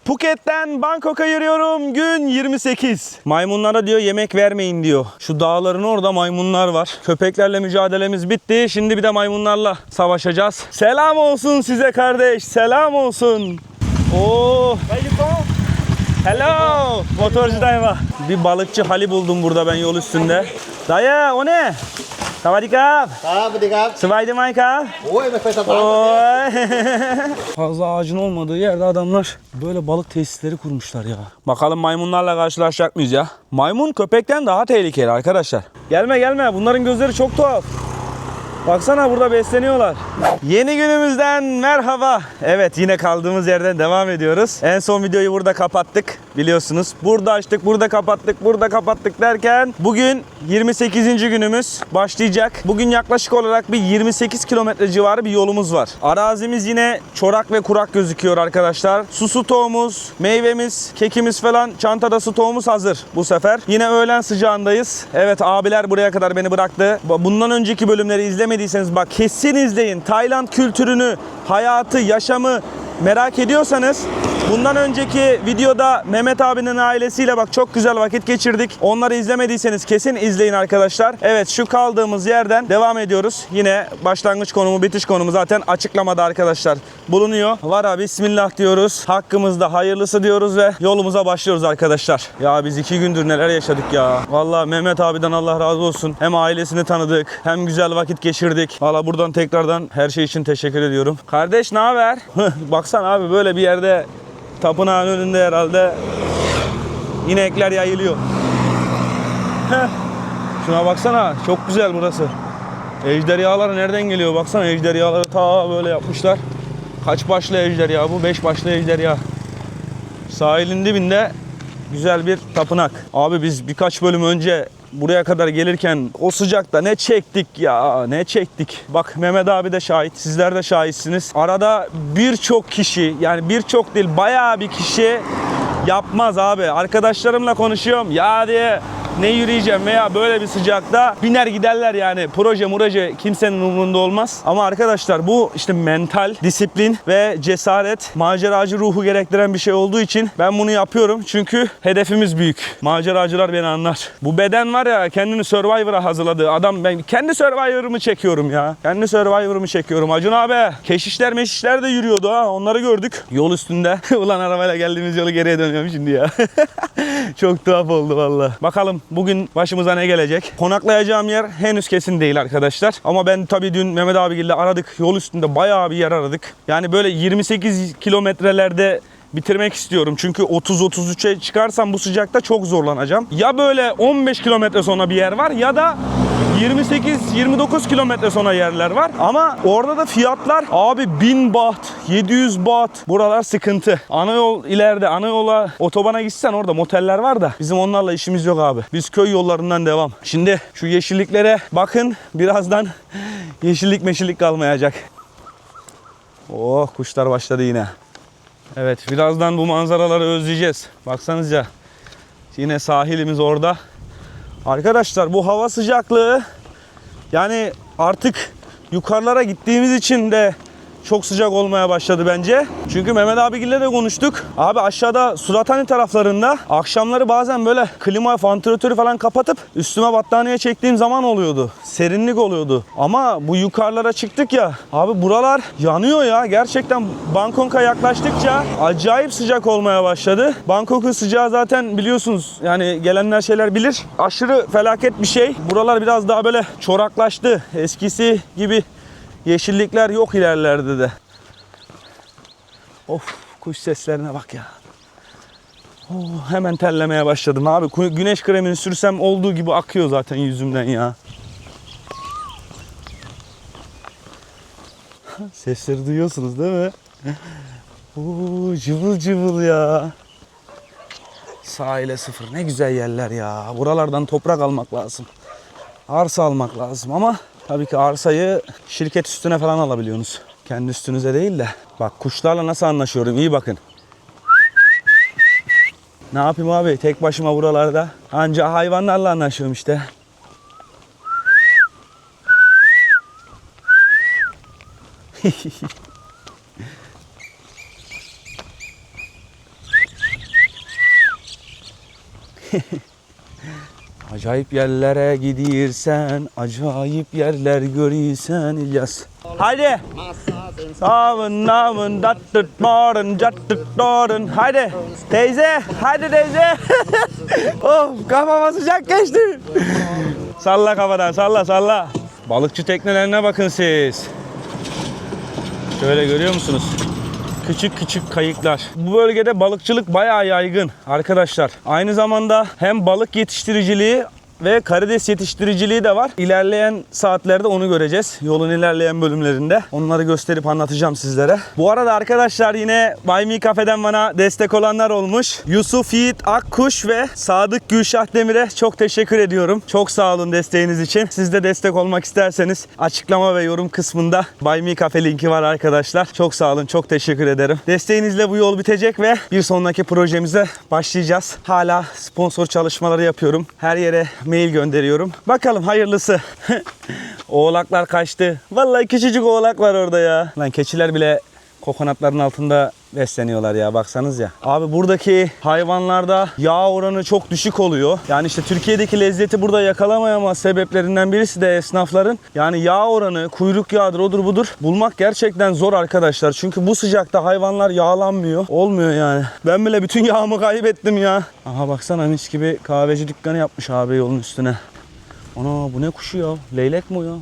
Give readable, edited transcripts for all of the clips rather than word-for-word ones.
Phuket'ten Bangkok'a yürüyorum. Gün 28. Maymunlara diyor yemek vermeyin diyor. Şu dağların orada maymunlar var. Köpeklerle mücadelemiz bitti. Şimdi bir de maymunlarla savaşacağız. Selam olsun size kardeş. Selam olsun. Oo. Hello. Motorcu dayıma. Bir balıkçı Hali buldum burada ben yol üstünde. Dayı o ne? Savadikap. Savadikap. Savadikap. Oyไม่เคยสบาย Oy. Fazla ağacın olmadığı yerde adamlar böyle balık tesisleri kurmuşlar ya. Bakalım maymunlarla karşılaşacak mıyız ya? Maymun köpekten daha tehlikeli arkadaşlar. Gelme gelme, bunların gözleri çok tuhaf. Baksana burada besleniyorlar. Yeni günümüzden merhaba. Evet, yine kaldığımız yerden devam ediyoruz. En son videoyu burada kapattık biliyorsunuz. Burada açtık, burada kapattık, burada kapattık derken bugün 28. günümüz başlayacak. Bugün yaklaşık olarak bir 28 kilometre civarı bir yolumuz var. Arazimiz yine çorak ve kurak gözüküyor arkadaşlar. Su stoğumuz, meyvemiz, kekimiz falan, çantada stoğumuz hazır bu sefer. Yine öğlen sıcağındayız. Evet, abiler buraya kadar beni bıraktı. Bundan önceki bölümleri izlemediyseniz bak kesin izleyin. Tayland kültürünü, hayatı, yaşamı merak ediyorsanız bundan önceki videoda Mehmet abinin ailesiyle bak çok güzel vakit geçirdik. Onları izlemediyseniz kesin izleyin arkadaşlar. Evet, şu kaldığımız yerden devam ediyoruz. Yine başlangıç konumu, bitiş konumu zaten açıklamada arkadaşlar bulunuyor. Vara bismillah diyoruz. Hakkımızda hayırlısı diyoruz ve yolumuza başlıyoruz arkadaşlar. Ya biz 2 gündür neler yaşadık ya. Vallahi Mehmet abiden Allah razı olsun. Hem ailesini tanıdık, hem güzel vakit geçirdik. Vallahi buradan tekrardan her şey için teşekkür ediyorum. Kardeş ne haber? Baksana abi, böyle bir yerde tapınağın önünde herhalde inekler yayılıyor. Şuna baksana, çok güzel burası. Ejderhalar nereden geliyor? Baksana, ejderhaları ta böyle yapmışlar. Kaç başlı ejderha bu? 5 başlı ejderha. Sahilin dibinde güzel bir tapınak. Abi biz birkaç bölüm önce buraya kadar gelirken o sıcakta ne çektik ya, ne çektik. Bak Mehmet abi de şahit, sizler de şahitsiniz. Arada birçok kişi, yani birçok değil bayağı bir kişi yapmaz abi. Arkadaşlarımla konuşuyorum ya diye, ne yürüyeceğim veya böyle bir sıcakta biner giderler yani. Proje kimsenin umurunda olmaz. Ama arkadaşlar bu işte mental disiplin ve cesaret, maceracı ruhu gerektiren bir şey olduğu için ben bunu yapıyorum. Çünkü hedefimiz büyük. Maceracılar beni anlar. Bu beden var ya, kendini Survivor'a hazırladığı adam, ben kendi Survivor'ımı çekiyorum ya. Kendi Survivor'ımı çekiyorum. Acun abi keşişler meşişler de yürüyordu ha, onları gördük. Yol üstünde. Ulan arabayla geldiğimiz yolu geriye dönüyorum şimdi ya. Çok tuhaf oldu valla. Bakalım bugün başımıza ne gelecek? Konaklayacağım yer henüz kesin değil arkadaşlar. Ama ben tabii dün Mehmet abiyle aradık. Yol üstünde bayağı bir yer aradık. Yani böyle 28 kilometrelerde bitirmek istiyorum. Çünkü 30-33'e çıkarsam bu sıcakta çok zorlanacağım. Ya böyle 15 kilometre sonra bir yer var ya da 28-29 kilometre sonra yerler var. Ama orada da fiyatlar abi 1000 baht, 700 baht. Buralar sıkıntı. Ana yol ileride, ana yola, otobana gitsen orada moteller var da bizim onlarla işimiz yok abi. Biz köy yollarından devam. Şimdi şu yeşilliklere bakın. Birazdan yeşillik meşillik kalmayacak. Oh, kuşlar başladı yine. Evet, birazdan bu manzaraları özleyeceğiz. Baksanıza. Yine sahilimiz orada. Arkadaşlar bu hava sıcaklığı, yani artık yukarılara gittiğimiz için de çok sıcak olmaya başladı bence. Çünkü Mehmet abiyle de konuştuk. Abi aşağıda Suratani taraflarında akşamları bazen böyle klima, vantilatörü falan kapatıp üstüme battaniye çektiğim zaman oluyordu. Serinlik oluyordu. Ama bu yukarılara çıktık ya. Abi buralar yanıyor ya. Gerçekten Bangkok'a yaklaştıkça acayip sıcak olmaya başladı. Bangkok'un sıcağı zaten biliyorsunuz. Yani gelenler şeyler bilir. Aşırı felaket bir şey. Buralar biraz daha böyle çoraklaştı. Eskisi gibi yeşillikler yok ilerlerde de. Of, kuş seslerine bak ya. Oh, hemen terlemeye başladım abi. Güneş kremini sürsem olduğu gibi akıyor zaten yüzümden ya. Sesleri duyuyorsunuz değil mi? Oo, cıvıl cıvıl ya. Sahile sıfır. Ne güzel yerler ya. Buralardan toprak almak lazım. Arsa almak lazım ama tabii ki arsayı şirket üstüne falan alabiliyorsunuz. Kendi üstünüze değil de. Bak kuşlarla nasıl anlaşıyorum, iyi bakın. Ne yapayım abi, tek başıma buralarda. Anca hayvanlarla anlaşıyorum işte. Acayip yerlere gidiyorsan, acayip yerler görürsen İlyas. Haydi. Savun navun dattıt morun cattıt dorun. Haydi. Teyze. Haydi teyze. Of kafama sıcak geçti. Salla kafadan salla salla. Balıkçı teknelerine bakın siz. Şöyle görüyor musunuz? Küçük küçük kayıklar. Bu bölgede balıkçılık bayağı yaygın arkadaşlar. Aynı zamanda hem balık yetiştiriciliği ve karides yetiştiriciliği de var. İlerleyen saatlerde onu göreceğiz. Yolun ilerleyen bölümlerinde. Onları gösterip anlatacağım sizlere. Bu arada arkadaşlar yine Buy Me Cafe'den bana destek olanlar olmuş. Yusuf Yiğit Akkuş ve Sadık Gülşah Demir'e çok teşekkür ediyorum. Çok sağ olun desteğiniz için. Siz de destek olmak isterseniz açıklama ve yorum kısmında Buy Me Cafe linki var arkadaşlar. Çok sağ olun. Çok teşekkür ederim. Desteğinizle bu yol bitecek ve bir sonraki projemize başlayacağız. Hala sponsor çalışmaları yapıyorum. Her yere mail gönderiyorum. Bakalım hayırlısı. Oğlaklar kaçtı. Vallahi küçücük oğlak var orada ya. Lan keçiler bile kokonatların altında besleniyorlar ya, baksanız ya. Abi buradaki hayvanlarda yağ oranı çok düşük oluyor. Yani işte Türkiye'deki lezzeti burada yakalamayama sebeplerinden birisi de esnafların. Yani yağ oranı, kuyruk yağıdır, odur budur bulmak gerçekten zor arkadaşlar. Çünkü bu sıcakta hayvanlar yağlanmıyor. Olmuyor yani. Ben bile bütün yağımı kaybettim ya. Aha baksana mis gibi kahveci dükkanı yapmış abi yolun üstüne. Ana bu ne kuşu ya? Leylek mi o ya?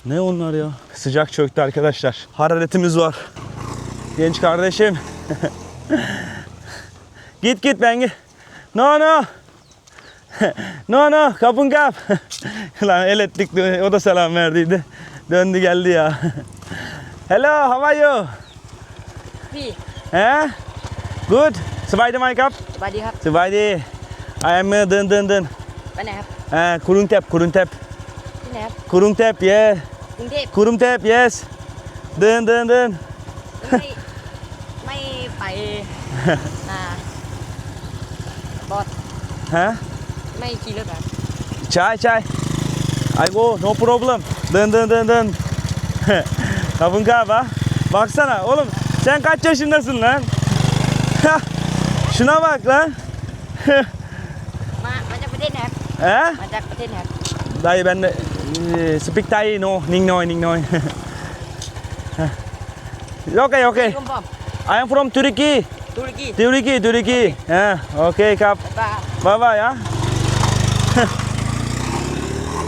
Ne onlar ya? Sıcak çöktü arkadaşlar. Hararetimiz var. Genç kardeşim. Git ben git. No. no kapın kap. Lan el ettik, o da selam verdiydi. Döndü geldi ya. Hello, how are you? พี่ He? Good. สบายดีไหมครับ สบายดีครับ สบายดี I am เดิน ไปไหนครับ กรุงเทพ ที่ไหนครับ กรุงเทพ yeah กรุงเทพ กรุงเทพ yes เดิน ไม่ไป อ่าบอส ฮะ ไม่ขี่รถเหรอ ใช่ I go no problem เดิน Kapın kaba. Baksana oğlum, sen kaç yaşındasın lan? Şuna bak lan. มาจากประเทศไหนครับ He? มาจากประเทศไหนครับ Dayı ben de speak Thai no, ning noi. Okay. คุณพ่อ I am from Turkey. ตุรกี Turkey. He, okay ครับ บ้า Baba ya.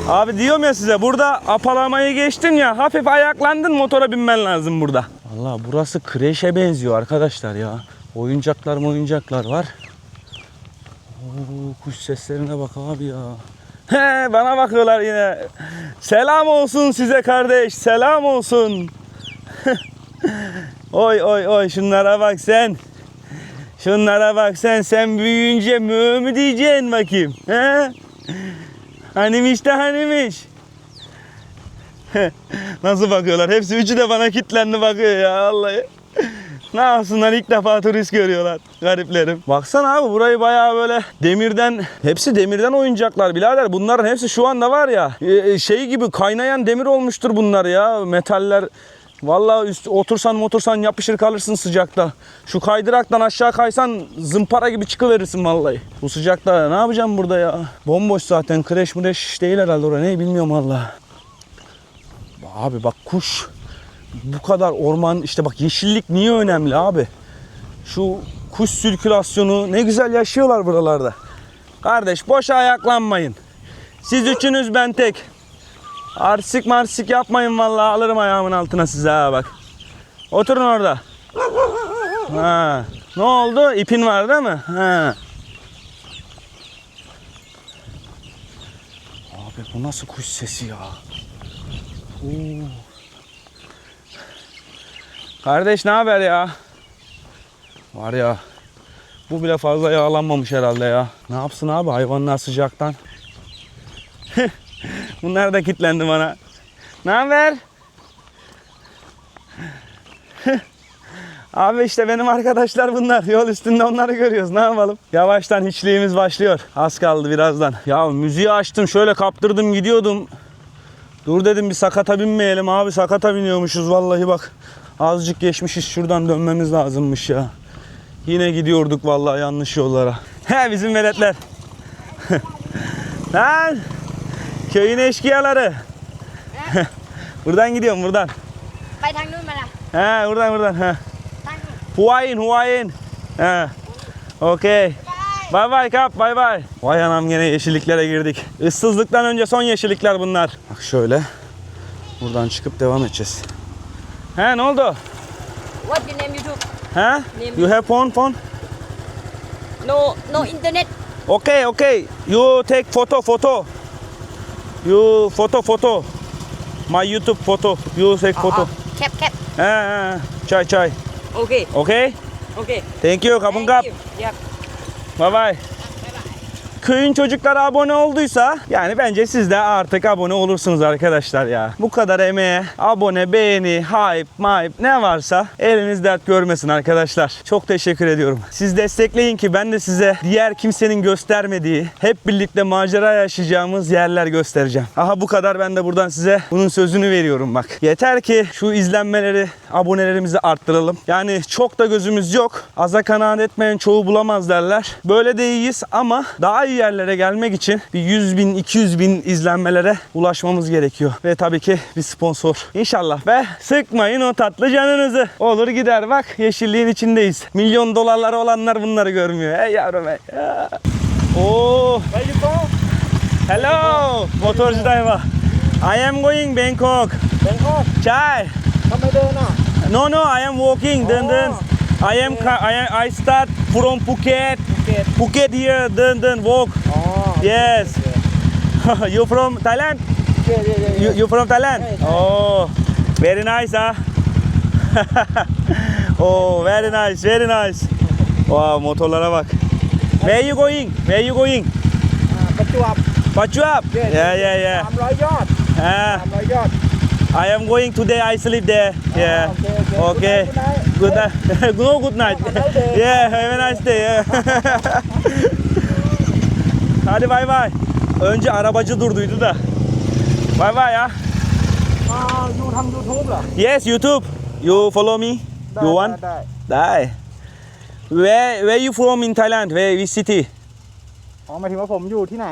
Abi diyorum ya size, burada apalamayı geçtin ya, hafif ayaklandın, motora binmen lazım burada. Vallahi burası kreşe benziyor arkadaşlar ya. Oyuncaklar var. Oo, kuş seslerine bak abi ya. He, bana bakıyorlar yine. Selam olsun size kardeş, selam olsun. Oy şunlara bak sen. Şunlara bak sen büyüyünce mü diyeceksin bakayım. He? Hanimiş. Nasıl bakıyorlar? Hepsi üçü de bana kilitlendi bakıyor ya vallahi. Ne yapsınlar, ilk defa turist görüyorlar gariplerim. Baksana abi, burayı bayağı böyle hepsi demirden oyuncaklar birader. Bunların hepsi şu anda var ya şey gibi kaynayan demir olmuştur bunlar ya, metaller. Vallahi otursan yapışır kalırsın sıcakta. Şu kaydıraktan aşağı kaysan zımpara gibi çıkıverirsin vallahi. Bu sıcakta ne yapacağım burada ya? Bomboş zaten, kreş değil herhalde orada, ne bilmiyorum vallahi. Abi bak kuş. Bu kadar orman, işte bak yeşillik niye önemli abi? Şu kuş sirkülasyonu, ne güzel yaşıyorlar buralarda. Kardeş boşa ayaklanmayın. Siz üçünüz, ben tek. Arsik yapmayın vallahi, alırım ayağımın altına size ha bak. Oturun orada. Ha. Ne oldu? İpin var değil mi? Ha. Abi bu nasıl kuş sesi ya? Oo. Kardeş ne haber ya? Var ya, bu bile fazla yağlanmamış herhalde ya. Ne yapsın abi hayvanlar sıcaktan? Bunlar da kilitlendi bana. Ne haber? Abi işte benim arkadaşlar bunlar. Yol üstünde onları görüyoruz. Ne yapalım? Yavaştan hiçliğimiz başlıyor. Az kaldı birazdan. Ya müziği açtım, şöyle kaptırdım gidiyordum. Dur dedim bir sakata binmeyelim abi. Sakata biniyormuşuz vallahi bak. Azıcık geçmişiz, şuradan dönmemiz lazımmış ya. Yine gidiyorduk vallahi yanlış yollara. He bizim veletler. Lan köyün eşkıyaları. Buradan gidiyorum buradan. ไปทางนู้นมาล่ะ He buradan. He. ทางนู้น Huayin. He. Okey. Bay bay kap bay bay. Vay anam gene yeşilliklere girdik. Issızlıktan önce son yeşillikler bunlar. Bak şöyle. Buradan çıkıp devam edeceğiz. He ne oldu? What your name YouTube He? You have phone? No internet Okay. You take photo. You photo. My YouTube photo. You take photo. แคป He. Çay. โอเค Okay? โอเค Thank you. Kapın kap. Yap. Bye bye. Köyün çocukları abone olduysa yani bence siz de artık abone olursunuz arkadaşlar ya. Bu kadar emeğe abone, beğeni, hype ne varsa eliniz dert görmesin arkadaşlar. Çok teşekkür ediyorum. Siz destekleyin ki ben de size diğer kimsenin göstermediği, hep birlikte macera yaşayacağımız yerler göstereceğim. Aha bu kadar, ben de buradan size bunun sözünü veriyorum bak. Yeter ki şu izlenmeleri, abonelerimizi arttıralım. Yani çok da gözümüz yok. Aza kanaat etmeyen çoğu bulamaz derler. Böyle de iyiyiz ama daha iyi yerlere gelmek için bir 100 bin, 200 bin izlenmelere ulaşmamız gerekiyor. Ve tabii ki bir sponsor. İnşallah be. Sıkmayın o tatlı canınızı. Olur gider bak, yeşilliğin içindeyiz. Milyon dolarları olanlar bunları görmüyor. Ey yavrum ey. Ya. Oo. Hello. Motorcu dayva. I am going Bangkok. Chai. No, I am walking. Dön. I start from Phuket. Phuket here. Dön walk. Yes. You from Thailand? You from Thailand? Oh, very nice, huh? Oh, very nice. Wow, motorlara bak. Where you going? ประจวบ Pachuap? Yeah. 300 ยอด 300 ยอด I am going today. I sleep there. Yeah. Okay. Good night. No, good night. Yeah, have a nice day. Yeah. Hadi bay bay. Önce arabacı durduydu da. Bay bay ya. อยู่ทำ YouTube เหรอ Yes, YouTube. You follow me? You want? ได้ Where you from in Thailand? Which city? อ๋อหมายถึงว่าผมอยู่ที่ไหน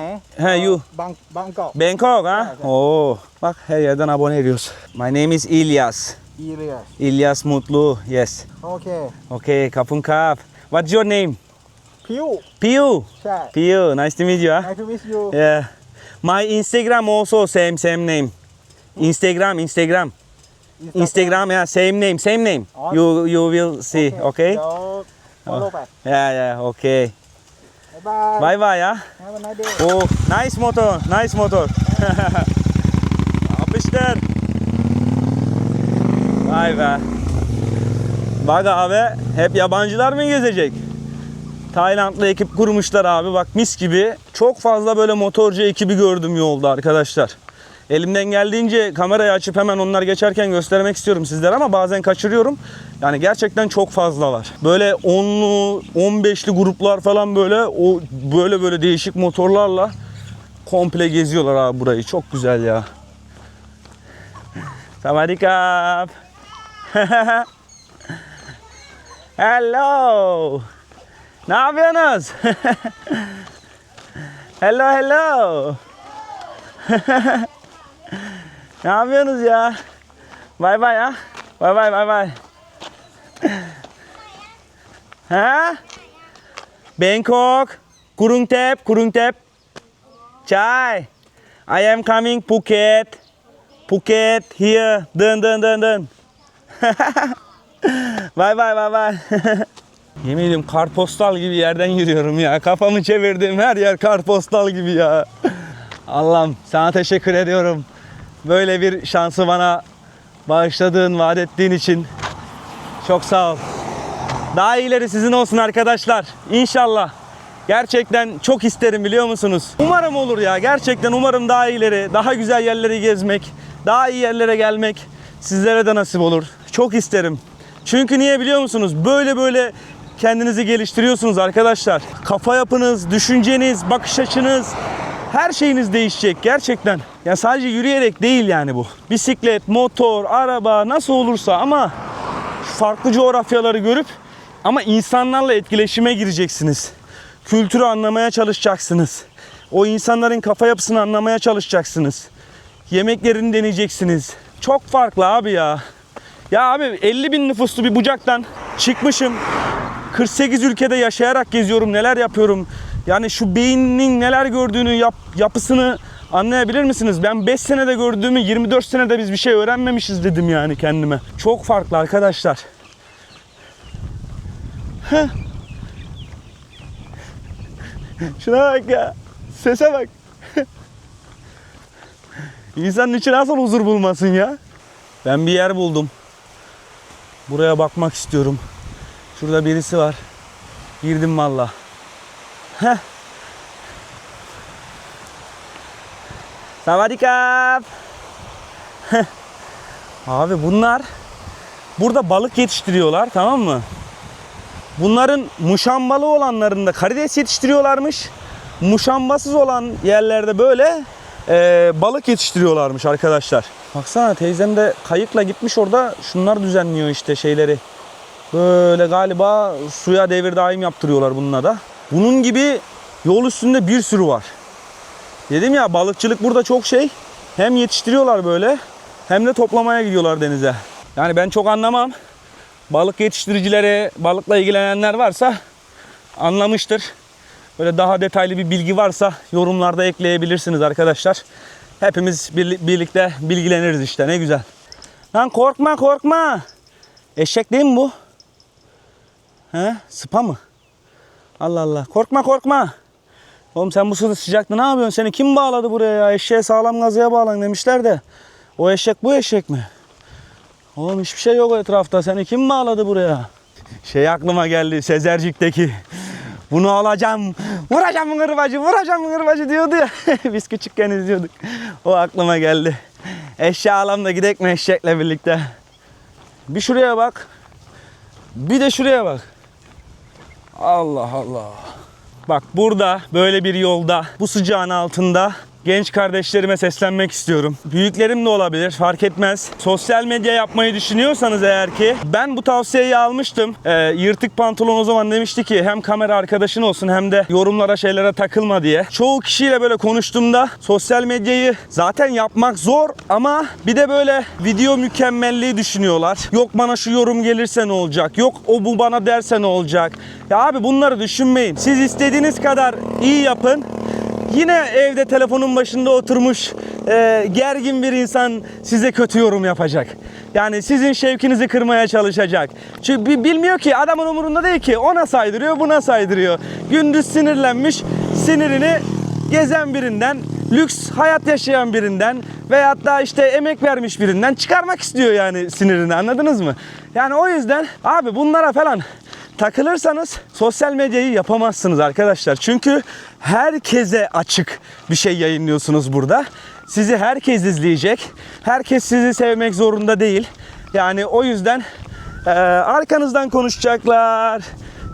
You. บางกอก Bangkok, ha? Evet. Oo. Bak her yerden abone ediyoruz. My name is İlyas. อีเรีย İlyas Mutlu. Yes. โอเค Okay, kapun kap. What's your name? พิว Piu. ใช่ Piu. Nice to meet you, ha? Nice to meet you Yeah. My Instagram also same name. Instagram. Yeah, same name. Oh. You will see, okay? เดี๋ยว follow ไป Yeah, okay. บ๊ายบาย Bye bye ya. Have a nice day Oh, nice motor. Yapıştır. Vay be. Bak abi, hep yabancılar mı gezecek? Taylandlı ekip kurmuşlar abi, bak mis gibi. Çok fazla böyle motorcu ekibi gördüm yolda arkadaşlar. Elimden geldiğince kamerayı açıp hemen onlar geçerken göstermek istiyorum sizlere ama bazen kaçırıyorum. Yani gerçekten çok fazla var. Böyle 10'lu, 15'li gruplar falan böyle değişik motorlarla komple geziyorlar abi burayı. Çok güzel ya. Sawadikap. Hello. Ne yapıyorsunuz? Hello. Ne yapıyorsunuz ya? Bay bay ya. Bay. Ha? Bangkok, Kurungtep. Chai. I am coming Phuket here. Dön. Bye. Yemin ediyorum kartpostal gibi yerden yürüyorum ya. Kafamı çevirdiğim her yer kartpostal gibi ya. Allah'ım sana teşekkür ediyorum. Böyle bir şansı bana bağışladığın, vaat ettiğin için çok sağ ol. Daha iyileri sizin olsun arkadaşlar. İnşallah. Gerçekten çok isterim, biliyor musunuz? Umarım olur ya. Gerçekten umarım daha iyileri, daha güzel yerleri gezmek, daha iyi yerlere gelmek sizlere de nasip olur. Çok isterim. Çünkü niye biliyor musunuz? Böyle kendinizi geliştiriyorsunuz arkadaşlar. Kafa yapınız, düşünceniz, bakış açınız, her şeyiniz değişecek gerçekten. Ya sadece yürüyerek değil yani bu. Bisiklet, motor, araba nasıl olursa ama farklı coğrafyaları görüp ama insanlarla etkileşime gireceksiniz. Kültürü anlamaya çalışacaksınız. O insanların kafa yapısını anlamaya çalışacaksınız. Yemeklerini deneyeceksiniz. Çok farklı abi ya. Ya abi 50 bin nüfuslu bir bucaktan çıkmışım. 48 ülkede yaşayarak geziyorum. Neler yapıyorum. Yani şu beyninin neler gördüğünü, yapısını anlayabilir misiniz? Ben 5 senede gördüğümü 24 senede biz bir şey öğrenmemişiz dedim yani kendime. Çok farklı arkadaşlar. Heh. Şuna bak ya. Sese bak. İnsanın içi nasıl huzur bulmasın ya? Ben bir yer buldum. Buraya bakmak istiyorum. Şurada birisi var. Girdim valla. Heh. Savadikap. Abi bunlar burada balık yetiştiriyorlar, tamam mı? Bunların muşambalı olanlarında karides yetiştiriyorlarmış. Muşambasız olan yerlerde böyle balık yetiştiriyorlarmış arkadaşlar. Baksana teyzem de kayıkla gitmiş, orada şunlar düzenliyor işte şeyleri. Böyle galiba suya devir daim yaptırıyorlar bununla da. Bunun gibi yol üstünde bir sürü var. Dedim ya, balıkçılık burada çok şey. Hem yetiştiriyorlar böyle hem de toplamaya gidiyorlar denize. Yani ben çok anlamam. Balık yetiştiricileri, balıkla ilgilenenler varsa anlamıştır. Böyle daha detaylı bir bilgi varsa yorumlarda ekleyebilirsiniz arkadaşlar. Hepimiz birlikte bilgileniriz işte, ne güzel. Lan korkma korkma. Eşek değil mi bu? He? Sıpa mı? Allah Allah. Korkma korkma. Oğlum sen bu sıcakta ne yapıyorsun? Seni kim bağladı buraya ya? Eşeğe sağlam gazıya bağlan demişler de. O eşek bu eşek mi? Oğlum hiçbir şey yok etrafta. Seni kim bağladı buraya? Şey aklıma geldi, Sezercik'teki. Bunu alacağım, vuracağım gırbacı, vuracağım gırbacı diyordu ya. Biz küçükken izliyorduk. O aklıma geldi. Eşeği alalım da gidek mi eşekle birlikte? Bir şuraya bak. Bir de şuraya bak. Allah Allah. Bak burada böyle bir yolda, bu sıcağın altında genç kardeşlerime seslenmek istiyorum. Büyüklerim de olabilir, fark etmez. Sosyal medya yapmayı düşünüyorsanız eğer ki, ben bu tavsiyeyi almıştım. Yırtık pantolon o zaman demişti ki hem kamera arkadaşın olsun hem de yorumlara şeylere takılma diye. Çoğu kişiyle böyle konuştuğumda sosyal medyayı zaten yapmak zor ama bir de böyle video mükemmelliği düşünüyorlar. Yok bana şu yorum gelirse ne olacak? Yok o bu bana derse ne olacak? Ya abi bunları düşünmeyin. Siz istediğiniz kadar iyi yapın. Yine evde telefonun başında oturmuş gergin bir insan size kötü yorum yapacak. Yani sizin şevkinizi kırmaya çalışacak. Çünkü bilmiyor ki, adamın umurunda değil ki. Ona saydırıyor, buna saydırıyor. Gündüz sinirlenmiş, sinirini gezen birinden, lüks hayat yaşayan birinden veyahut da işte emek vermiş birinden çıkarmak istiyor yani sinirini, anladınız mı? Yani o yüzden abi bunlara falan takılırsanız sosyal medyayı yapamazsınız arkadaşlar. Çünkü herkese açık bir şey yayınlıyorsunuz burada. Sizi herkes izleyecek. Herkes sizi sevmek zorunda değil. Yani o yüzden arkanızdan konuşacaklar.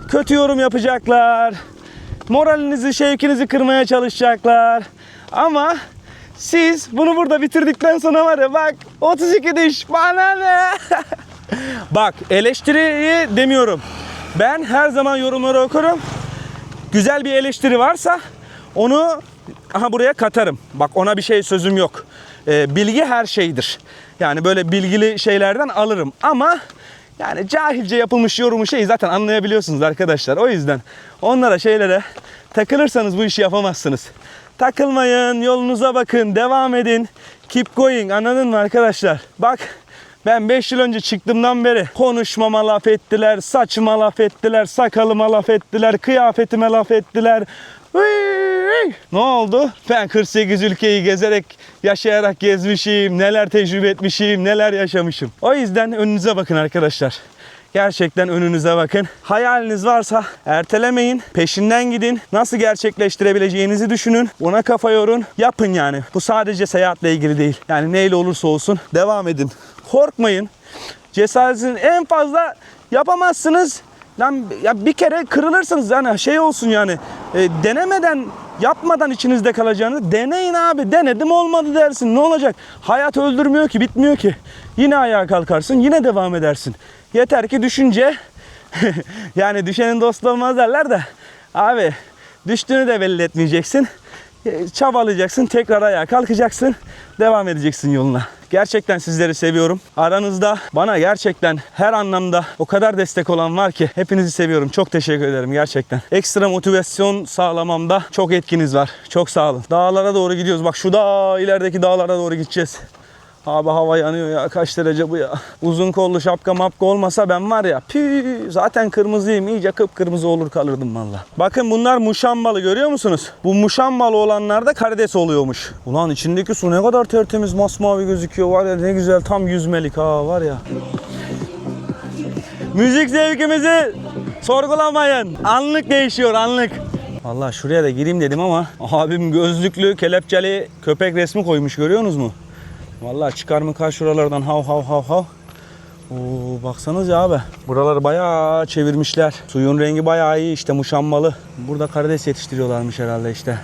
Kötü yorum yapacaklar. Moralinizi, şevkinizi kırmaya çalışacaklar. Ama siz bunu burada bitirdikten sonra var ya, bak 32 diş bana ne? Bak eleştiriyi demiyorum. Ben her zaman yorumları okurum. Güzel bir eleştiri varsa onu buraya katarım. Bak ona bir şey sözüm yok. Bilgi her şeydir. Yani böyle bilgili şeylerden alırım. Ama yani cahilce yapılmış yorumu zaten anlayabiliyorsunuz arkadaşlar. O yüzden onlara şeylere takılırsanız bu işi yapamazsınız. Takılmayın, yolunuza bakın, devam edin. Keep going, anladın mı arkadaşlar? Bak. Ben 5 yıl önce çıktığımdan beri konuşmama laf ettiler, saçıma laf ettiler, sakalıma laf ettiler, kıyafetime laf ettiler. Ne oldu? Ben 48 ülkeyi gezerek, yaşayarak gezmişim, neler tecrübe etmişim, neler yaşamışım. O yüzden önünüze bakın arkadaşlar. Gerçekten önünüze bakın. Hayaliniz varsa ertelemeyin, peşinden gidin. Nasıl gerçekleştirebileceğinizi düşünün. Ona kafa yorun, yapın yani. Bu sadece seyahatle ilgili değil. Yani neyle olursa olsun devam edin. Korkmayın. Cesaretiniz en fazla yapamazsınız. Lan ya bir kere kırılırsınız yani şey olsun yani. Denemeden, yapmadan içinizde kalacağını deneyin abi. Denedim olmadı dersin. Ne olacak? Hayat öldürmüyor ki, bitmiyor ki. Yine ayağa kalkarsın, yine devam edersin. Yeter ki düşünce yani düşenin dostu olmaz derler de abi düştüğünü de belli etmeyeceksin. çabalayacaksın, tekrar ayağa kalkacaksın, devam edeceksin yoluna. Gerçekten sizleri seviyorum. Aranızda bana gerçekten her anlamda o kadar destek olan var ki hepinizi seviyorum. Çok teşekkür ederim gerçekten. Ekstra motivasyon sağlamamda çok etkiniz var. Çok sağ olun. Dağlara doğru gidiyoruz. Bak şu dağ, ilerideki dağlara doğru gideceğiz. Abi hava yanıyor ya. Kaç derece bu ya? Uzun kollu şapka mapka olmasa ben var ya. Zaten kırmızıyım. İyice kıpkırmızı olur kalırdım valla. Bakın bunlar muşambalı, görüyor musunuz? Bu muşambalı olanlar da karides oluyormuş. Ulan içindeki su ne kadar tertemiz, masmavi gözüküyor var ya, ne güzel, tam yüzmelik ha var ya. Müzik zevkimizi sorgulamayın. Anlık değişiyor, anlık. Valla şuraya da gireyim dedim ama abim gözlüklü kelepçeli köpek resmi koymuş, görüyorsunuz mu? Vallahi çıkar mı kar şuralardan, hav hav hav hav. Oo, baksanıza abi. Buraları bayağı çevirmişler. Suyun rengi bayağı iyi, işte muşambalı. Burada karides yetiştiriyorlarmış herhalde işte.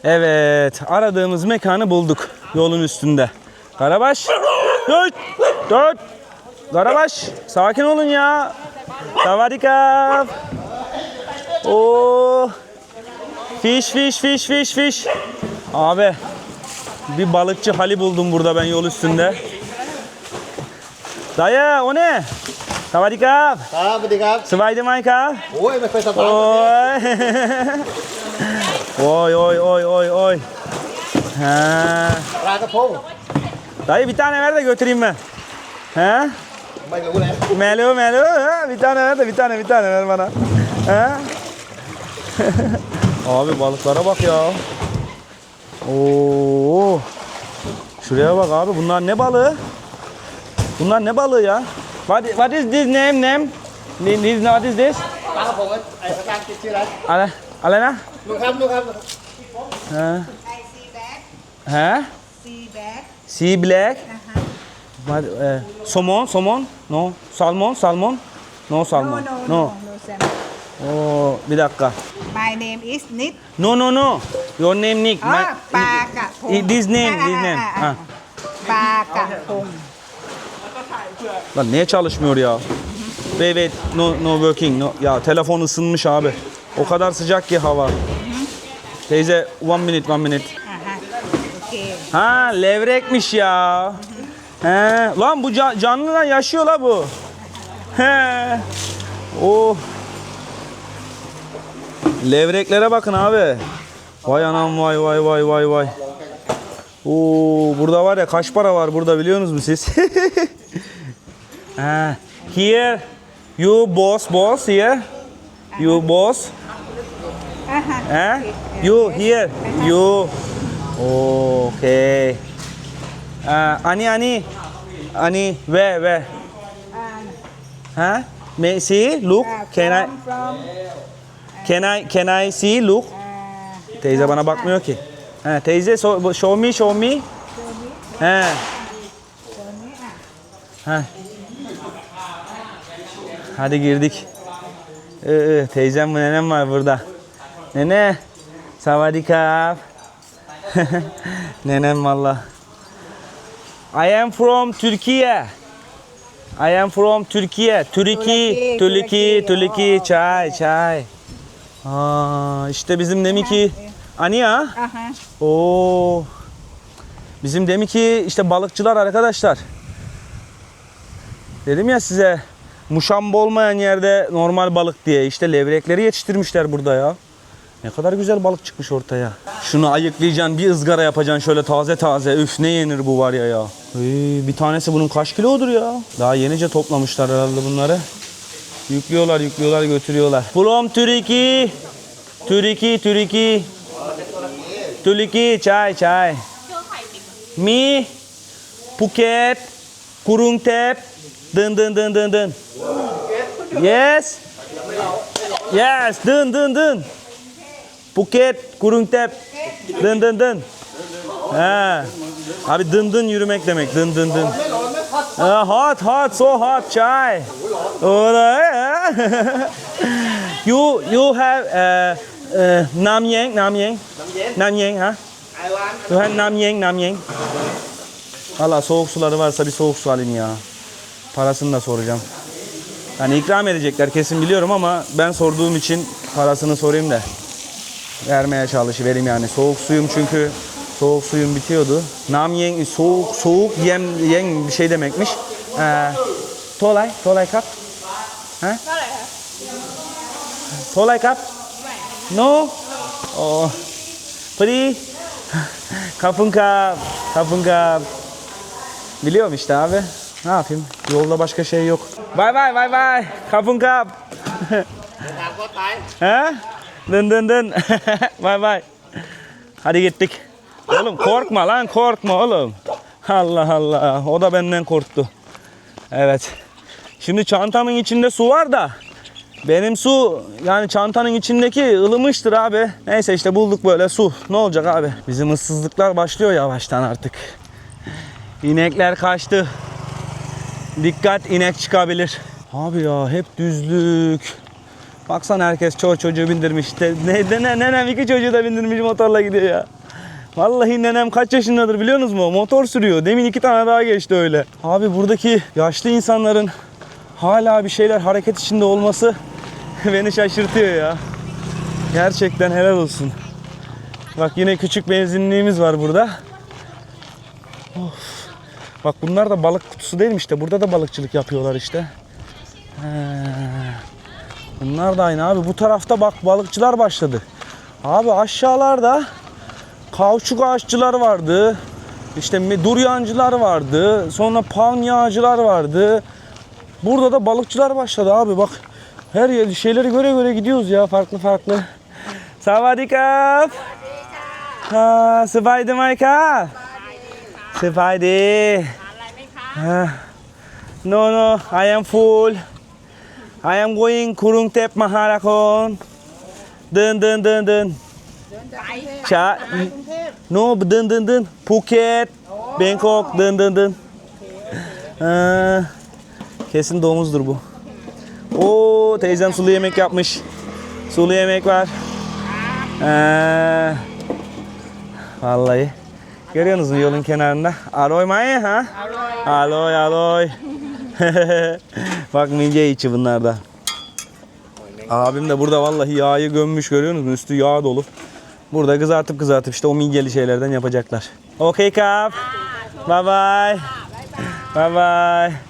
Evet, aradığımız mekanı bulduk yolun üstünde. Karabaş. Dört. Dört. Karabaş. Sakin olun ya. Savadikap. Oo. Fiş fiş fiş fiş fiş. Abi bir balıkçı hali buldum burada ben yol üstünde. Dayı o ne? Savadikap. ครับสวัสดีครับ สบายดีไหมครับ โอ้ยไม่ค่อยสบาย โอ้ย oy oy oy oy oy. Ha. ปลากระพง Dayı bir tane ver de götüreyim ben. Ha? ไม่รู้แล้ว Melo melo. Ha? Bir tane ver de bir tane ver bana. Ha? Abi balıklara bak ya. Oo. Şuraya bak abi, bunlar ne balığı? Bunlar ne balığı ya? What is this name? What is this? ปลากระพงไอ้ประกันติดชื่ออะไร อะไรอะไรนะ ลูกครับลูกครับ ฮะ I see back, ฮะ see back. Sea black. Uh-huh. What, somon? No. Salmon? No salmon. No, salmon. Oo, bir dakika. My name is Nick. No. Your name Nick. อ๋อ ปลากระพง This name. อ่า Ha. ปลากระพง Lan niye çalışmıyor ya? Wait. No working. No. Ya telefon ısınmış abi. O kadar sıcak ki hava. Teyze one minute. อ่าฮะ โอเค Ha, levrekmiş ya. He. Lan bu canlı lan, yaşıyor la bu. He. Oh. Levreklere bakın abi. Vay anam vay. Oo, burada var ya, kaç para var burada biliyor musunuz siz? Ha. Here you boss here. You boss. อ่าฮะ Eh? You here. You. Okay. Ani, where? อ่า Huh? May see? Look. Can I see? Look. อ่า Teyze bana bakmıyor ki. Ha, teyze show me. Ha. ตัวนี้อ่ะ Ha. Hadi girdik. Teyzem mi nenem var burada. Nene. Savadikap. Nenem valla. I am from Türkiye. Türkiye. Çay. Aa, işte bizim deminki Ani ya. อ่าฮะ Oo. Bizim deminki işte balıkçılar arkadaşlar. Dedim ya size, muşamba olmayan yerde normal balık diye, işte levrekleri yetiştirmişler burada ya. Ne kadar güzel balık çıkmış ortaya. Şunu ayıklayacaksın, bir ızgara yapacaksın şöyle taze. Üf, ne yenir bu var ya. Bir tanesi bunun kaç kilodur ya? Daha yenice toplamışlar herhalde bunları. Yüklüyorlar götürüyorlar. From Türkiye. Çay. Mi Phuket, Kurungtep. Dın. Yes. Dın. Phuket, Kurungtep. Dın. Ha. Abi dın yürümek demek. Dın. Hot, so hot chai. You have Namyang, ha? You have Namyang. Valla soğuk suları varsa bir soğuk su alayım ya. Parasını da soracağım. Yani ikram edecekler kesin biliyorum ama ben sorduğum için parasını sorayım da vermeye çalışıvereyim yani. Soğuk suyum çünkü soğuk suyum bitiyordu. Nam yeng soğuk yem bir şey demekmiş. Tolay kap. Ha? Tolay kap. No. Oh. Pari. Kapın kap. Biliyorum işte abi. Ne yapayım? Yolda başka şey yok. Bye. Kapın kap. Ha? Dın. Bye. Hadi gittik. Oğlum korkma oğlum. Allah. O da benden korktu. Evet. Şimdi çantamın içinde su var da benim su yani çantanın içindeki ılımıştır abi. Neyse işte bulduk böyle su. Ne olacak abi? Bizim ıssızlıklar başlıyor yavaştan artık. İnekler kaçtı. Dikkat, inek çıkabilir. Abi ya hep düzlük. Baksana herkes çocuğu bindirmiş. Nenem 2 çocuğu da bindirmiş motorla gidiyor ya. Vallahi nenem kaç yaşındadır biliyor musunuz mu? Motor sürüyor. Demin 2 tane daha geçti öyle. Abi buradaki yaşlı insanların hala bir şeyler hareket içinde olması beni şaşırtıyor ya. Gerçekten helal olsun. Bak yine küçük benzinliğimiz var burada. Of. Bak bunlar da balık kutusu değilmiş de burada da balıkçılık yapıyorlar işte. Bunlar da aynı abi. Bu tarafta bak balıkçılar başladı. Abi aşağılarda kauçuk ağaççılar vardı. İşte duryancılar vardı. Sonra palmiye ağacılar vardı. Burada da balıkçılar başladı abi bak. Her yer şeyleri göre gidiyoruz ya farklı. Savadikap. Ha, Spider Mike. Spider. No, I am full. I am going Kurungtep Mahanakhon. Dın. Ça. No, dın. Phuket. Bangkok. Dın. Kesin domuzdur bu. Oo, teyzem sulu yemek yapmış. Sulu yemek var. Vallahi. Görüyorsunuz mu yolun kenarında? Aloy mı ha? Aloy. Bak midye içi bunlarda. Abim de burada vallahi yağı gömmüş görüyorsunuz mu? Üstü yağ dolu. Burada kızartıp işte o midyeli şeylerden yapacaklar. Okay kap. Bye.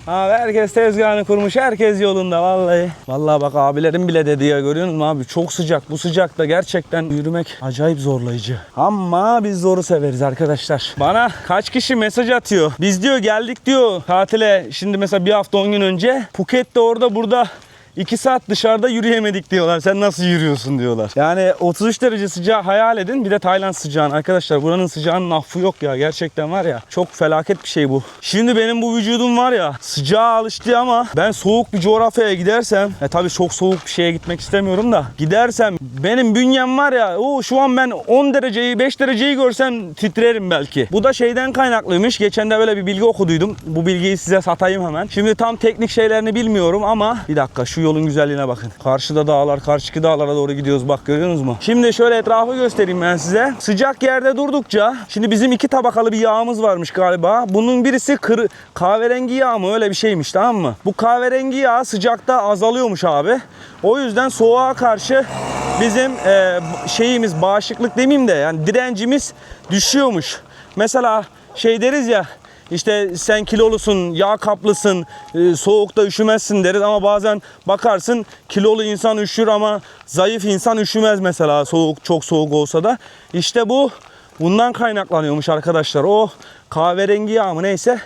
Abi herkes tezgahını kurmuş. Herkes yolunda vallahi. Vallahi bak abilerim bile dedi ya görüyorsunuz mu abi? Çok sıcak. Bu sıcakta gerçekten yürümek acayip zorlayıcı. Ama biz zoru severiz arkadaşlar. Bana kaç kişi mesaj atıyor. Biz diyor geldik diyor tatile. Şimdi mesela bir hafta 10 gün önce. Phuket'te orada burada 2 saat dışarıda yürüyemedik diyorlar. Sen nasıl yürüyorsun diyorlar. Yani 33 derece sıcağı hayal edin. Bir de Tayland sıcağını. Arkadaşlar buranın sıcağının affı yok ya. Gerçekten var ya. Çok felaket bir şey bu. Şimdi benim bu vücudum var ya sıcağa alıştı ama ben soğuk bir coğrafyaya gidersem tabii çok soğuk bir şeye gitmek istemiyorum da gidersem benim bünyem var ya şu an ben 10 dereceyi 5 dereceyi görsem titrerim belki. Bu da şeyden kaynaklıymış. Geçen de böyle bir bilgi okuduydum. Bu bilgiyi size satayım hemen. Şimdi tam teknik şeylerini bilmiyorum ama bir dakika şu yolun güzelliğine bakın. Karşıda dağlar, karşıki dağlara doğru gidiyoruz. Bak görüyorsunuz mu? Şimdi şöyle etrafı göstereyim ben size. Sıcak yerde durdukça şimdi bizim 2 tabakalı bir yağımız varmış galiba. Bunun birisi kahverengi yağ mı? Öyle bir şeymiş tamam mı? Bu kahverengi yağ sıcakta azalıyormuş abi. O yüzden soğuğa karşı bizim şeyimiz bağışıklık demeyeyim de yani direncimiz düşüyormuş. Mesela şey deriz ya İşte sen kilolusun, yağ kaplısın, soğukta üşümezsin deriz ama bazen bakarsın kilolu insan üşür ama zayıf insan üşümez mesela çok soğuk olsa da. İşte bundan kaynaklanıyormuş arkadaşlar. O kahverengi yağ mı neyse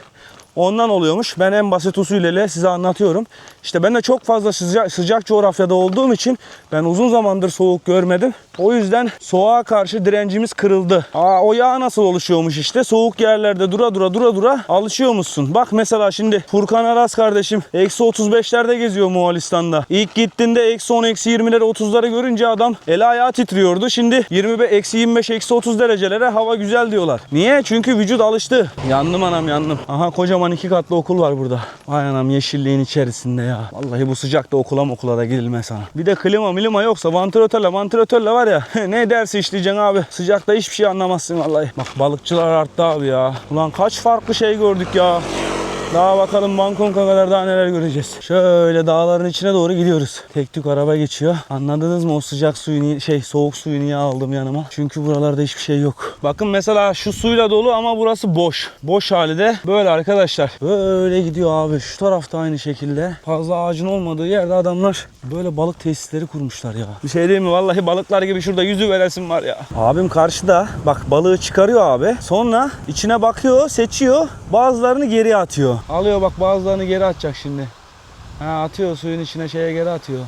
ondan oluyormuş. Ben en basit usulüyle size anlatıyorum. İşte ben de çok fazla sıcak coğrafyada olduğum için ben uzun zamandır soğuk görmedim. O yüzden soğuğa karşı direncimiz kırıldı. O yağ nasıl oluşuyormuş işte. Soğuk yerlerde dura alışıyormuşsun. Bak mesela şimdi Furkan Aras kardeşim -35'lerde geziyor Moğolistan'da. İlk gittiğinde -10, -20'leri 30'ları görünce adam eli ayağı titriyordu. Şimdi -25, -30 derecelere hava güzel diyorlar. Niye? Çünkü vücut alıştı. Yandım anam yandım. Aha kocaman 2 katlı okul var burada. Ay anam yeşilliğin içerisinde ya. Vallahi bu sıcakta okula da gidilmez sana. Bir de klima yoksa vantilatörle var ya ne dersi işleyeceksin abi. Sıcakta hiçbir şey anlamazsın vallahi. Bak balıkçılar arttı abi ya. Ulan kaç farklı şey gördük ya. Daha bakalım Bangkok'a kadar daha neler göreceğiz. Şöyle dağların içine doğru gidiyoruz. Tek tük araba geçiyor. Anladınız mı o sıcak suyu, soğuk suyu niye aldım yanıma? Çünkü buralarda hiçbir şey yok. Bakın mesela şu suyla dolu ama burası boş. Boş hali de böyle arkadaşlar. Böyle gidiyor abi. Şu tarafta aynı şekilde. Fazla ağacın olmadığı yerde adamlar böyle balık tesisleri kurmuşlar ya. Bir şey değil mi? Vallahi balıklar gibi şurada yüzü veresim var ya. Abim karşıda bak balığı çıkarıyor abi. Sonra içine bakıyor, seçiyor. Bazılarını geri atıyor. Alıyor bak bazılarını geri atacak şimdi. Ha, atıyor suyun içine şeye geri atıyor.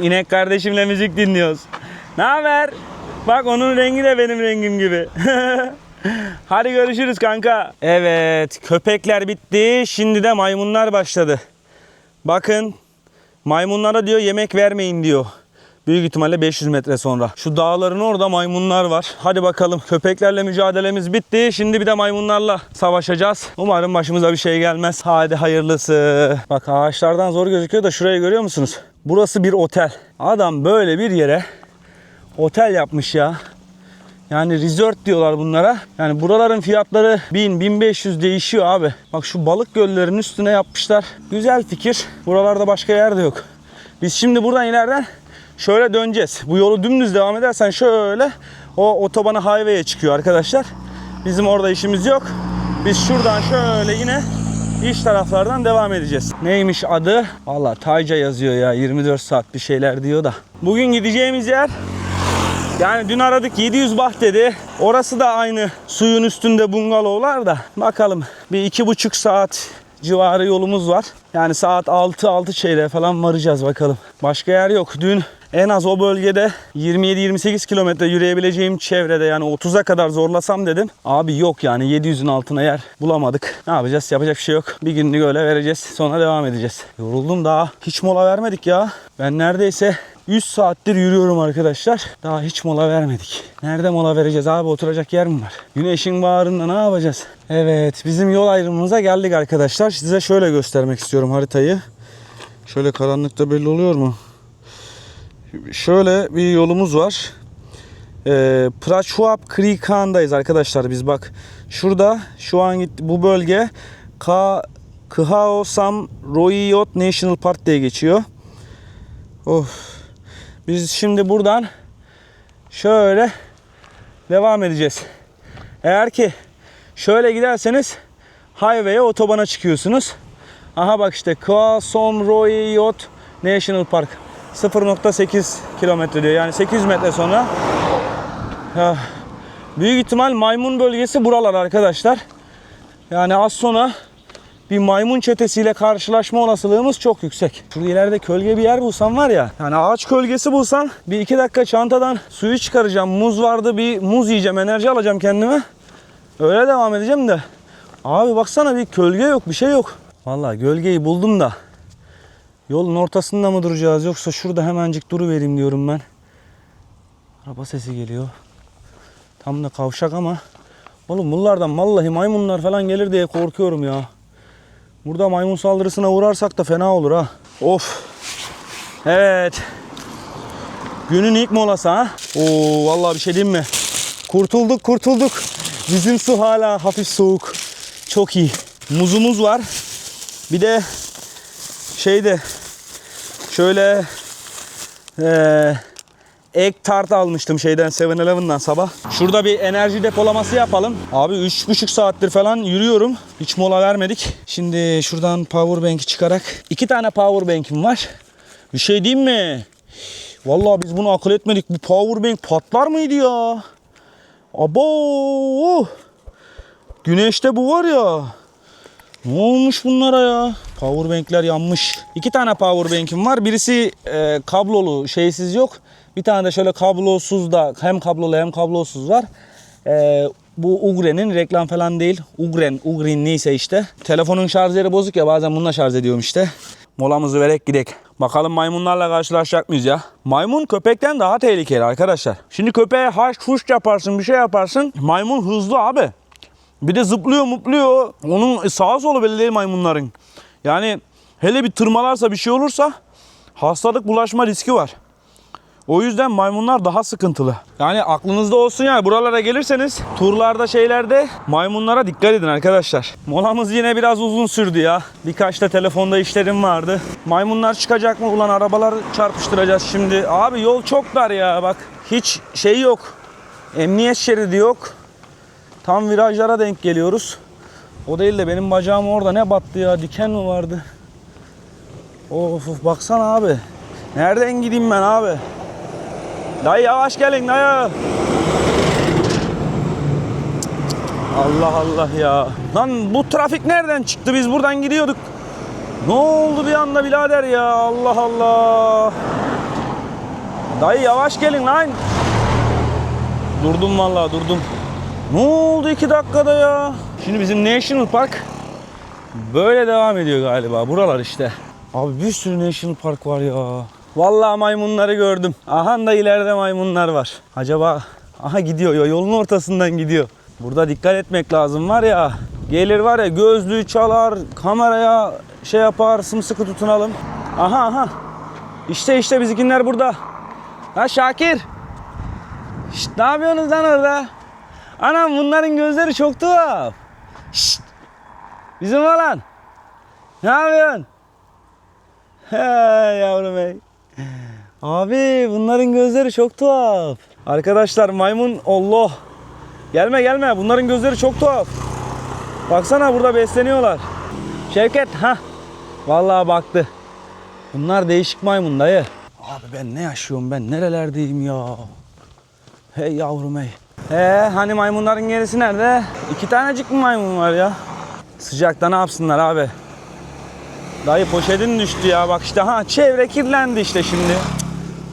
İnek kardeşimle müzik dinliyoruz. Ne haber? Bak onun rengi de benim rengim gibi. Hadi görüşürüz kanka. Evet, köpekler bitti. Şimdi de maymunlar başladı. Bakın maymunlara diyor yemek vermeyin diyor. Büyük ihtimalle 500 metre sonra. Şu dağların orada maymunlar var. Hadi bakalım köpeklerle mücadelemiz bitti. Şimdi bir de maymunlarla savaşacağız. Umarım başımıza bir şey gelmez. Hadi hayırlısı. Bak ağaçlardan zor gözüküyor da şurayı görüyor musunuz? Burası bir otel. Adam böyle bir yere otel yapmış ya. Yani resort diyorlar bunlara. Yani buraların fiyatları 1000-1500 değişiyor abi. Bak şu balık göllerinin üstüne yapmışlar. Güzel fikir. Buralarda başka yer de yok. Biz şimdi buradan ileriden şöyle döneceğiz. Bu yolu dümdüz devam edersen şöyle o otobanı highway'e çıkıyor arkadaşlar. Bizim orada işimiz yok. Biz şuradan şöyle yine iç taraflardan devam edeceğiz. Neymiş adı? Vallahi Tayca yazıyor ya. 24 saat bir şeyler diyor da. Bugün gideceğimiz yer, yani dün aradık 700 baht dedi. Orası da aynı suyun üstünde bungalovlar da. Bakalım bir 2,5 saat civarı yolumuz var. Yani saat 6 çeyreğe falan varacağız bakalım. Başka yer yok. Dün en az o bölgede 27-28 kilometre yürüyebileceğim çevrede, yani 30'a kadar zorlasam dedim. Abi yok yani 700'ün altına yer bulamadık. Ne yapacağız? Yapacak bir şey yok. Bir günlük öyle vereceğiz. Sonra devam edeceğiz. Yoruldum daha. Hiç mola vermedik ya. Ben neredeyse 100 saattir yürüyorum arkadaşlar. Daha hiç mola vermedik. Nerede mola vereceğiz abi? Oturacak yer mi var? Güneşin bağrında ne yapacağız? Evet, bizim yol ayrımımıza geldik arkadaşlar. Size şöyle göstermek istiyorum haritayı. Şöyle karanlıkta belli oluyor mu? Şöyle bir yolumuz var. Prachuap Creek Khan'dayız arkadaşlar biz bak. Şurada şu an bu bölge Khao Sam Royot National Park diye geçiyor. Biz şimdi buradan şöyle devam edeceğiz. Eğer ki şöyle giderseniz highway'e, otobana çıkıyorsunuz. Aha bak işte Khao Sam Royot National Park. 0,8 kilometre diyor. Yani 800 metre sonra. Büyük ihtimal maymun bölgesi buralar arkadaşlar. Yani az sonra bir maymun çetesiyle karşılaşma olasılığımız çok yüksek. Şurada ileride kölge bir yer bulsam var ya. Yani ağaç kölgesi bulsam bir 2 dakika çantadan suyu çıkaracağım. Muz vardı, bir muz yiyeceğim, enerji alacağım kendime. Öyle devam edeceğim de. Abi baksana bir kölge yok, bir şey yok. Vallahi gölgeyi buldum da. Yolun ortasında mı duracağız yoksa şurada hemencik duruvereyim diyorum ben. Araba sesi geliyor. Tam da kavşak ama. Oğlum bunlardan vallahi maymunlar falan gelir diye korkuyorum ya. Burada maymun saldırısına uğrarsak da fena olur ha. Of. Evet. Günün ilk molası ha. Oo vallahi bir şey diyeyim mi? Kurtulduk. Bizim su hala hafif soğuk. Çok iyi. Muzumuz var. Bir de şöyle egg tart almıştım şeyden, 7-Eleven'dan sabah. Şurada bir enerji depolaması yapalım. Abi 3,5 saattir falan yürüyorum. Hiç mola vermedik. Şimdi şuradan power bank'i çıkarak 2 tane power bank'im var. Bir şey diyeyim mi? Vallahi biz bunu akıl etmedik. Bu power bank patlar mıydı ya? Abo! Güneşte bu var ya. Ne olmuş bunlara ya? Powerbank'ler yanmış. 2 tane powerbank'im var. Birisi kablolu, şeysiz yok. Bir tane de şöyle kablosuz da, hem kablolu hem kablosuz var. Bu Ugren'in, reklam falan değil. Ugren neyse işte. Telefonun şarjları bozuk ya, bazen bununla şarj ediyorum işte. Molamızı vererek gidek. Bakalım maymunlarla karşılaşacak mıyız ya? Maymun köpekten daha tehlikeli arkadaşlar. Şimdi köpeğe haş fuş yaparsın, bir şey yaparsın. Maymun hızlı abi. Bir de zıplıyor. Onun sağa sola belli değil maymunların. Yani hele bir tırmalarsa, bir şey olursa hastalık bulaşma riski var. O yüzden maymunlar daha sıkıntılı. Yani aklınızda olsun yani buralara gelirseniz turlarda şeylerde maymunlara dikkat edin arkadaşlar. Molamız yine biraz uzun sürdü ya. Birkaç da telefonda işlerim vardı. Maymunlar çıkacak mı? Ulan arabalar çarpıştıracağız şimdi. Abi yol çok dar ya bak. Hiç şey yok. Emniyet şeridi yok. Tam virajlara denk geliyoruz. O değil de benim bacağım orada ne battı ya? Diken mi vardı? Of baksana abi. Nereden gideyim ben abi? Dayı yavaş gelin dayı. Allah Allah ya. Lan bu trafik nereden çıktı? Biz buradan gidiyorduk. Ne oldu bir anda birader ya? Allah Allah. Dayı yavaş gelin lan. Durdum vallahi durdum. Ne oldu 2 dakikada ya? Şimdi bizim National Park böyle devam ediyor galiba. Buralar işte. Abi bir sürü National Park var ya. Vallahi maymunları gördüm. Aha da ileride maymunlar var. Acaba aha gidiyor ya, yolun ortasından gidiyor. Burada dikkat etmek lazım var ya. Gelir var ya, gözlüğü çalar, kameraya şey yapar, sımsıkı tutunalım. Aha. İşte bizimkiler burada. Ha Şakir. Şşt, ne yapıyorsunuz lan orada? Anam bunların gözleri çok tuhaf. Şşt. Bizim olan. Ne yapıyorsun? He yavrum ey. Abi bunların gözleri çok tuhaf. Arkadaşlar maymun Allah. Gelme bunların gözleri çok tuhaf. Baksana burada besleniyorlar. Şevket ha. Vallahi baktı. Bunlar değişik maymun dayı. Abi ben ne yaşıyorum ben nerelerdeyim ya. Hey yavrum hey. Hani maymunların gerisi nerede? 2 tanecik mi maymun var ya? Sıcakta ne yapsınlar abi? Dayı poşetin düştü ya bak işte ha çevre kirlendi işte şimdi.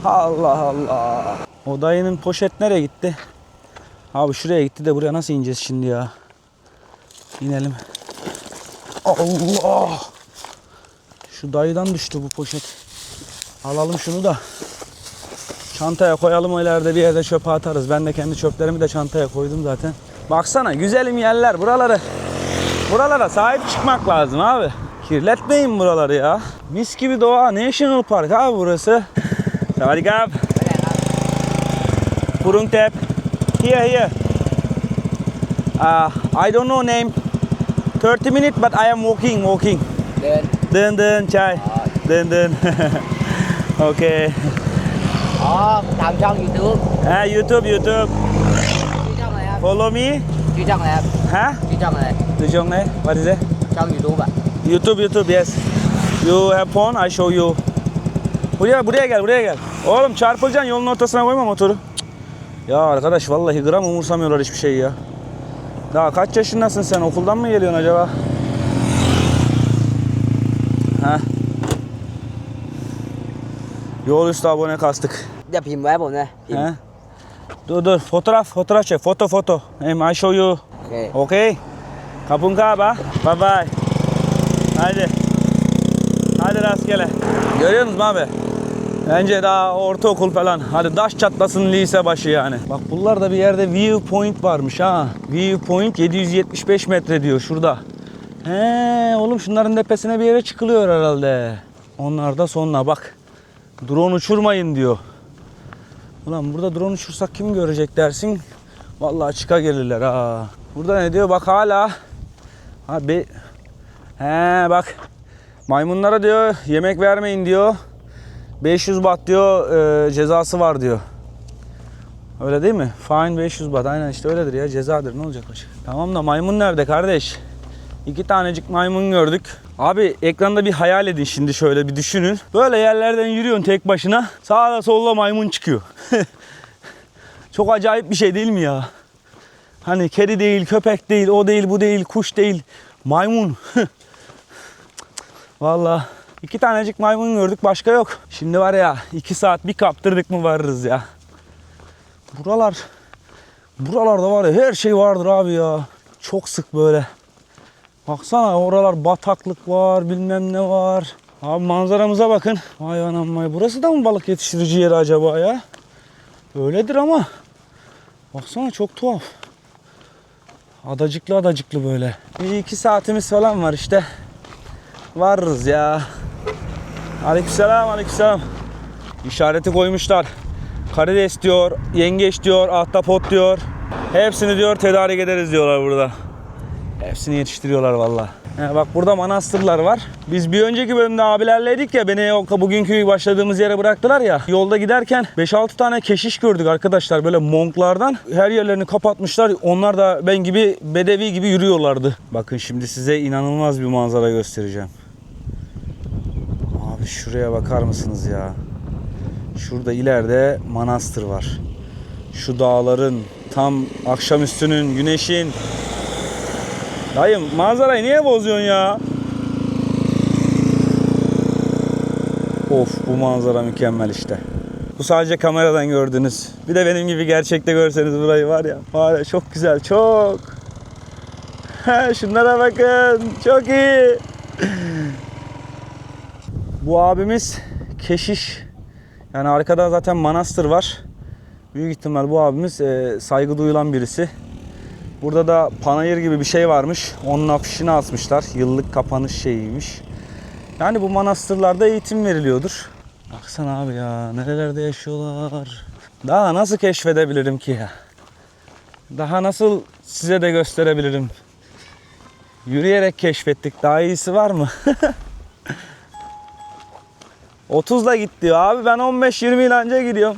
Allah Allah. O dayının poşet nereye gitti? Abi şuraya gitti de buraya nasıl ineceğiz şimdi ya? İnelim. Allah. Şu dayıdan düştü bu poşet. Alalım şunu da. Çantaya koyalım, o ileride bir yerde çöpe atarız. Ben de kendi çöplerimi de çantaya koydum zaten. Baksana güzelim yerler buraları. Buralara sahip çıkmak lazım abi. Kirletmeyin buraları ya. Mis gibi doğa. National Park abi burası. Sawadikap. Purung Tep. Here. I don't know name. 30 minutes but I am walking. Đơn trai. Đơn. Okay. Làm trong YouTube. YouTube. Truy trong này em. Follow me. Truy trong này em. Ha? Truy trong này. Từ trong này. What is it? Trong YouTube ạ. YouTube yes. You have phone, I show you. Buraya gel. Oğlum çarpılacaksın, yolun ortasına koyma motoru. Ya arkadaş vallahi gram umursamıyorlar hiçbir şey ya. Daha kaç yaşındasın sen? Okuldan mı geliyorsun acaba? Ha? Yol üstü abone kastık. Đẹp phim với em nè. Ha? Dur fotoğraf çek. Foto. I show you. Okay. Okay. Kapunka ba. Bye bye. Hadi rastgele. Görüyorsunuz mu abi? Bence daha ortaokul falan. Hadi taş çatlasın lise başı yani. Bak buralarda bir yerde viewpoint varmış ha. Viewpoint 775 metre diyor şurada. He oğlum şunların tepesine bir yere çıkılıyor herhalde. Onlar da sonuna bak. Drone uçurmayın diyor. Ulan burada drone uçursak kim görecek dersin? Vallahi çıka gelirler ha. Burada ne diyor bak hala. Abi. He bak. Maymunlara diyor yemek vermeyin diyor. 500 baht diyor cezası var diyor. Öyle değil mi? Fine 500 baht. Aynen işte öyledir ya, cezadır. Ne olacak başka? Tamam da maymun nerede kardeş? 2 tanecik maymun gördük. Abi ekranda bir hayal edin şimdi, şöyle bir düşünün. Böyle yerlerden yürüyorsun tek başına. Sağda solda maymun çıkıyor. Çok acayip bir şey değil mi ya? Hani kedi değil, köpek değil, o değil, bu değil, kuş değil. Maymun. Vallahi 2 tanecik maymun gördük, başka yok. Şimdi var ya 2 saat bir kaptırdık mı varırız ya. Buralarda var ya her şey vardır abi ya. Çok sık böyle. Baksana oralar bataklık var, bilmem ne var. Abi manzaramıza bakın. Vay anam vay. Burası da mı balık yetiştirici yeri acaba ya? Öyledir ama. Baksana çok tuhaf. Adacıklı böyle. Bir 2 saatimiz falan var işte. Varırız ya. Aleykümselam. İşareti koymuşlar. Karides diyor, yengeç diyor, ahtapot diyor. Hepsini diyor tedarik ederiz diyorlar burada. Hepsini yetiştiriyorlar valla. Bak burada manastırlar var. Biz bir önceki bölümde abilerleydik ya, beni o bugünkü başladığımız yere bıraktılar ya. Yolda giderken 5-6 tane keşiş gördük arkadaşlar, böyle monklardan. Her yerlerini kapatmışlar. Onlar da ben gibi bedevi gibi yürüyorlardı. Bakın şimdi size inanılmaz bir manzara göstereceğim. Abi şuraya bakar mısınız ya? Şurada ileride manastır var. Şu dağların, tam akşamüstünün, güneşin. Dayım manzarayı niye bozuyorsun ya? Of, bu manzara mükemmel işte. Bu sadece kameradan gördünüz. Bir de benim gibi gerçekte görseniz burayı var ya. Var ya, çok güzel, çok. Şunlara bakın, çok iyi. Bu abimiz keşiş. Yani arkada zaten manastır var. Büyük ihtimal bu abimiz saygı duyulan birisi. Burada da panayır gibi bir şey varmış. Onun afişini asmışlar. Yıllık kapanış şeyiymiş. Yani bu manastırlarda eğitim veriliyordur. Baksana abi ya, nerelerde yaşıyorlar. Daha nasıl keşfedebilirim ki ya? Daha nasıl size de gösterebilirim? Yürüyerek keşfettik. Daha iyisi var mı? 30'la git diyor. Abi ben 15-20 yıl önce gidiyorum.